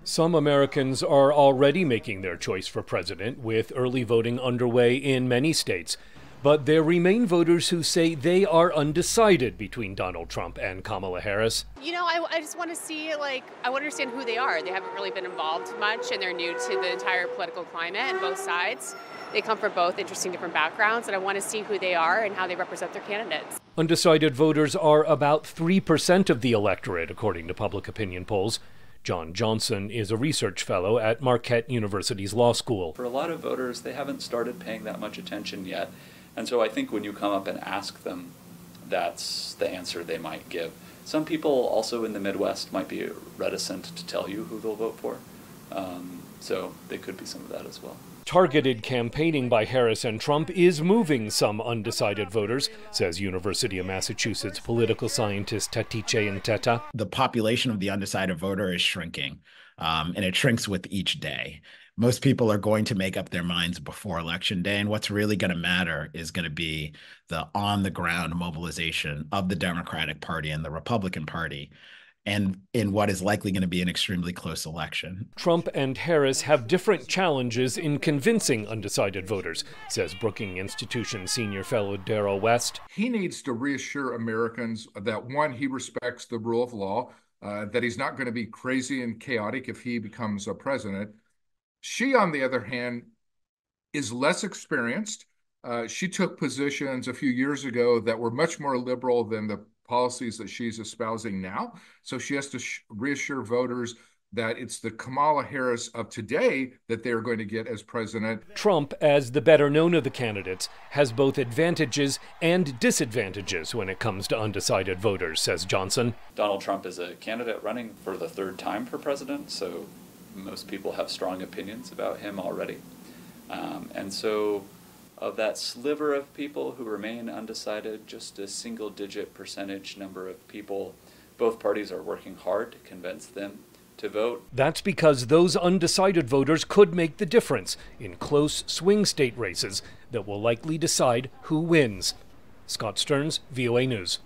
Some Americans are already making their choice for president, with early voting underway in many states. But there remain voters who say they are undecided between Donald Trump and Kamala Harris. I just want to see, I want to understand who they are. They haven't really been involved much, and they're new to the entire political climate and both sides. They come from both interesting different backgrounds, and I want to see who they are and how they represent their candidates. Undecided voters are about 3% of the electorate, according to public opinion polls. John Johnson is a research fellow at Marquette University's law school. For a lot of voters, they haven't started paying that much attention yet. And so I think when you come up and ask them, that's the answer they might give. Some people also in the Midwest might be reticent to tell you who they'll vote for. So there could be some of that as well. Targeted campaigning by Harris and Trump is moving some undecided voters, says University of Massachusetts political scientist Tatice Nteta. The population of the undecided voter is shrinking, and it shrinks with each day. Most people are going to make up their minds before Election Day, and what's really going to matter is going to be the on-the-ground mobilization of the Democratic Party and the Republican Party, and in what is likely going to be an extremely close election. Trump and Harris have different challenges in convincing undecided voters, says Brookings Institution senior fellow Darrell West. He needs to reassure Americans that, one, he respects the rule of law, that he's not going to be crazy and chaotic if he becomes a president. She, on the other hand, is less experienced. She took positions a few years ago that were much more liberal than the policies that she's espousing now. So she has to reassure voters that it's the Kamala Harris of today that they're going to get as president. Trump, as the better known of the candidates, has both advantages and disadvantages when it comes to undecided voters, says Johnson. Donald Trump is a candidate running for the third time for president, so most people have strong opinions about him already. And so of that sliver of people who remain undecided, just a single-digit percentage number of people, both parties are working hard to convince them to vote. That's because those undecided voters could make the difference in close swing state races that will likely decide who wins. Scott Stearns, VOA News.